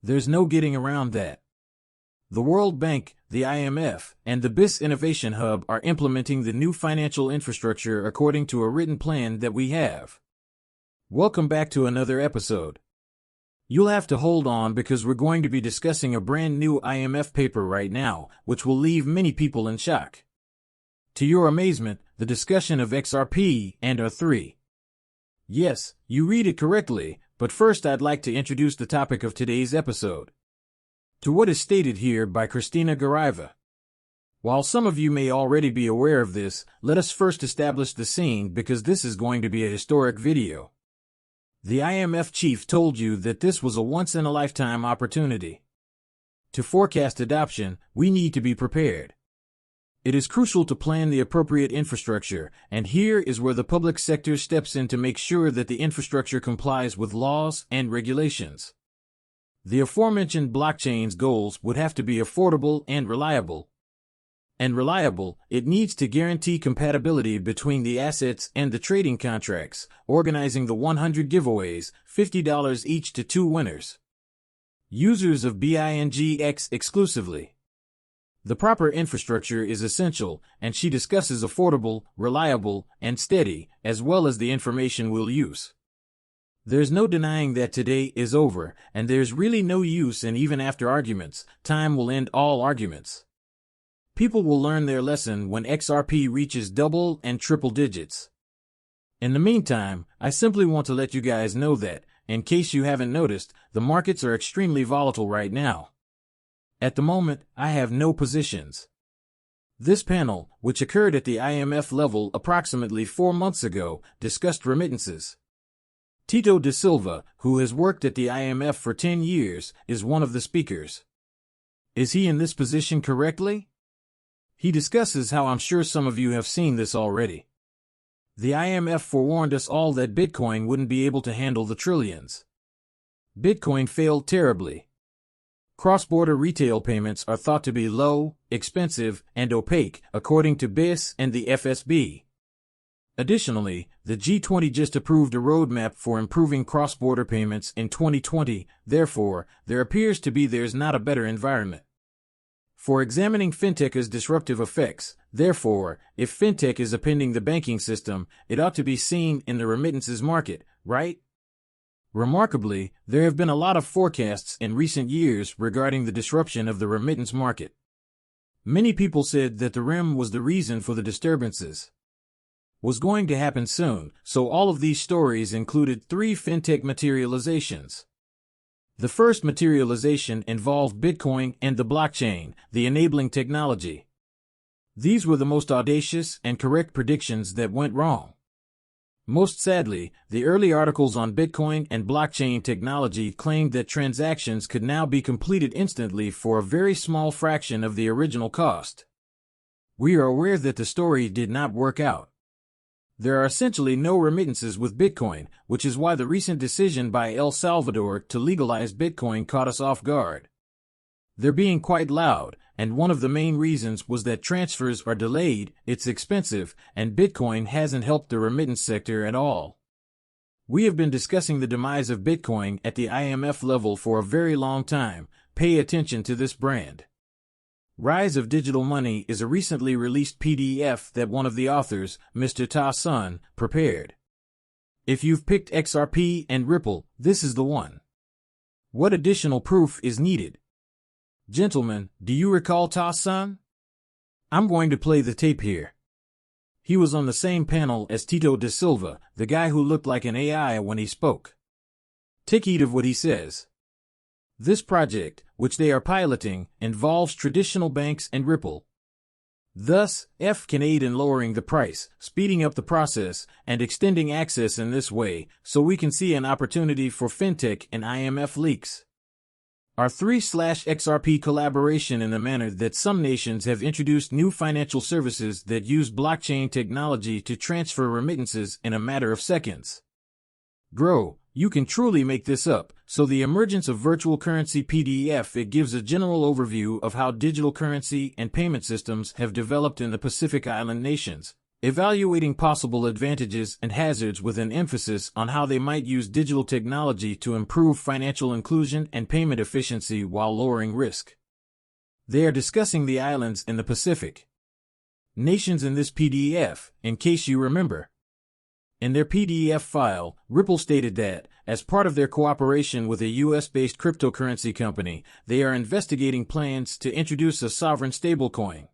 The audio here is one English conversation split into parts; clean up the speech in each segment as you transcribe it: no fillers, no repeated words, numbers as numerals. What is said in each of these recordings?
There's no getting around that. The World Bank, the IMF, and the BIS Innovation Hub are implementing the new financial infrastructure according to a written plan that we have. Welcome back to another episode. You'll have to hold on because we're going to be discussing a brand new IMF paper right now, which will leave many people in shock. To your amazement, the discussion of XRP and R3. Yes, you read it correctly, but first I'd like to introduce the topic of today's episode. To what is stated here by Christina Garaiva. While some of you may already be aware of this, let us first establish the scene because this is going to be a historic video. The IMF chief told you that this was a once-in-a-lifetime opportunity. To forecast adoption, we need to be prepared. It is crucial to plan the appropriate infrastructure, and here is where the public sector steps in to make sure that the infrastructure complies with laws and regulations. The aforementioned blockchain's goals would have to be affordable and reliable. And reliable, it needs to guarantee compatibility between the assets and the trading contracts, organizing the 100 giveaways, $50 each to 2 winners. Users of BINGX exclusively. The proper infrastructure is essential, and she discusses affordable, reliable, and steady, as well as the information we'll use. There's no denying that today is over, and there's really no use in even after arguments. Time will end all arguments. People will learn their lesson when XRP reaches double and triple digits. In the meantime, I simply want to let you guys know that, in case you haven't noticed, the markets are extremely volatile right now. At the moment, I have no positions. This panel, which occurred at the IMF level approximately 4 months ago, discussed remittances. Tito da Silva, who has worked at the IMF for 10 years, is one of the speakers. Is he in this position correctly? He discusses how I'm sure some of you have seen this already. The IMF forewarned us all that Bitcoin wouldn't be able to handle the trillions. Bitcoin failed terribly. Cross-border retail payments are thought to be low, expensive, and opaque, according to BIS and the FSB. Additionally, the G20 just approved a roadmap for improving cross-border payments in 2020, therefore, there appears to be there's not a better environment for examining fintech's disruptive effects. Therefore, if fintech is upending the banking system, it ought to be seen in the remittances market, right? Remarkably, there have been a lot of forecasts in recent years regarding the disruption of the remittance market. Many people said that the REM was the reason for the disturbances. Was going to happen soon, so all of these stories included 3 fintech materializations. The first materialization involved Bitcoin and the blockchain, the enabling technology. These were the most audacious and correct predictions that went wrong. Most sadly, the early articles on Bitcoin and blockchain technology claimed that transactions could now be completed instantly for a very small fraction of the original cost. We are aware that the story did not work out. There are essentially no remittances with Bitcoin, which is why the recent decision by El Salvador to legalize Bitcoin caught us off guard. They're being quite loud, and one of the main reasons was that transfers are delayed, it's expensive, and Bitcoin hasn't helped the remittance sector at all. We have been discussing the demise of Bitcoin at the IMF level for a very long time. Pay attention to this brand. Rise of Digital Money is a recently released PDF that one of the authors, Mr. Ta Sun, prepared. If you've picked XRP and Ripple, this is the one. What additional proof is needed? Gentlemen, do you recall Ta Sun? I'm going to play the tape here. He was on the same panel as Tito da Silva, the guy who looked like an AI when he spoke. Take heed of what he says. This project, which they are piloting, involves traditional banks and Ripple. Thus, F can aid in lowering the price, speeding up the process, and extending access in this way, so we can see an opportunity for fintech and IMF leaks. Our 3/XRP collaboration in the manner that some nations have introduced new financial services that use blockchain technology to transfer remittances in a matter of seconds. Grow. You can truly make this up, so the emergence of virtual currency PDF, it gives a general overview of how digital currency and payment systems have developed in the Pacific Island nations, evaluating possible advantages and hazards with an emphasis on how they might use digital technology to improve financial inclusion and payment efficiency while lowering risk. They are discussing the islands in the Pacific nations in this PDF, in case you remember. In their PDF file, Ripple stated that, as part of their cooperation with a US-based cryptocurrency company, they are investigating plans to introduce a sovereign stablecoin.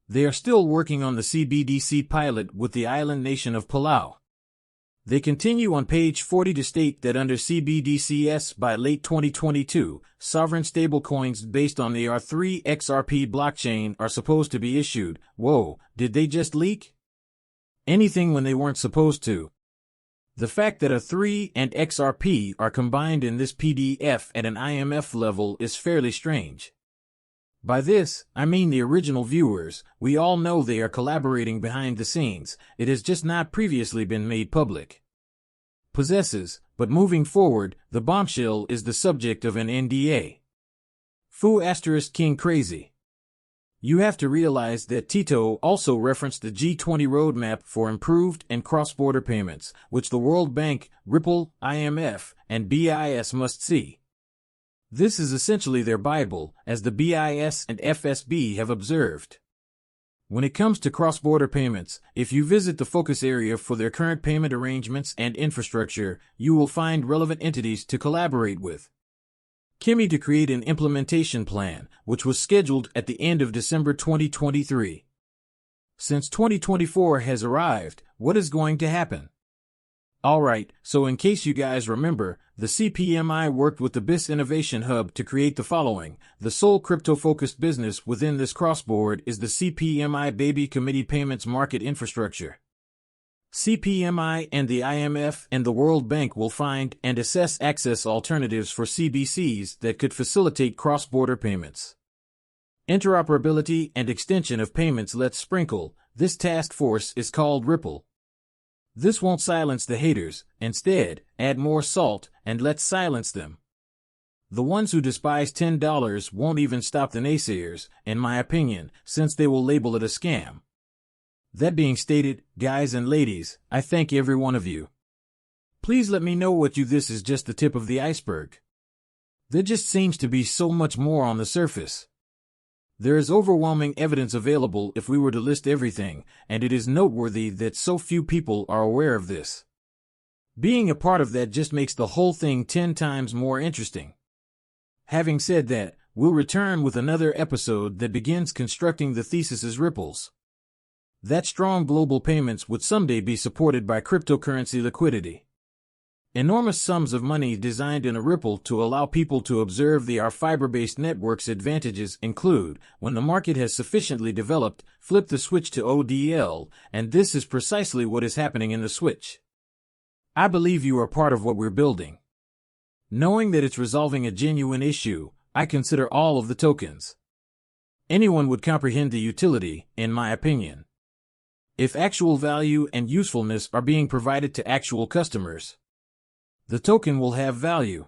They are still working on the CBDC pilot with the island nation of Palau. They continue on page 40 to state that under CBDCs by late 2022, sovereign stablecoins based on the R3 XRP blockchain are supposed to be issued. Whoa, did they just leak anything when they weren't supposed to? The fact that R3 and XRP are combined in this PDF at an IMF level is fairly strange. By this, I mean the original viewers. We all know they are collaborating behind the scenes. It has just not previously been made public. Possesses, but moving forward, the bombshell is the subject of an NDA. Foo * King Crazy. You have to realize that Tito also referenced the G20 roadmap for improved and cross-border payments, which the World Bank, Ripple, IMF, and BIS must see. This is essentially their Bible, as the BIS and FSB have observed. When it comes to cross-border payments, if you visit the focus area for their current payment arrangements and infrastructure, you will find relevant entities to collaborate with. Kimi to create an implementation plan, which was scheduled at the end of December 2023. Since 2024 has arrived, what is going to happen? Alright, so in case you guys remember, the CPMI worked with the BIS Innovation Hub to create the following. The sole crypto-focused business within this cross-board is the CPMI Baby Committee Payments Market Infrastructure. CPMI and the IMF and the World Bank will find and assess access alternatives for CBCs that could facilitate cross-border payments. Interoperability and extension of payments. Let's sprinkle. This task force is called Ripple. This won't silence the haters. Instead, add more salt and let's silence them. The ones who despise $10 won't even stop the naysayers, in my opinion, since they will label it a scam. That being stated, guys and ladies, I thank every one of you. Please let me know what you. This is just the tip of the iceberg. There just seems to be so much more on the surface. There is overwhelming evidence available if we were to list everything, and it is noteworthy that so few people are aware of this. Being a part of that just makes the whole thing 10 times more interesting. Having said that, we'll return with another episode that begins constructing the thesis as ripples. That strong global payments would someday be supported by cryptocurrency liquidity. Enormous sums of money designed in a ripple to allow people to observe the fiber-based network's advantages include, when the market has sufficiently developed, flip the switch to ODL, and this is precisely what is happening in the switch. I believe you are part of what we're building. Knowing that it's resolving a genuine issue, I consider all of the tokens. Anyone would comprehend the utility, in my opinion. If actual value and usefulness are being provided to actual customers, the token will have value.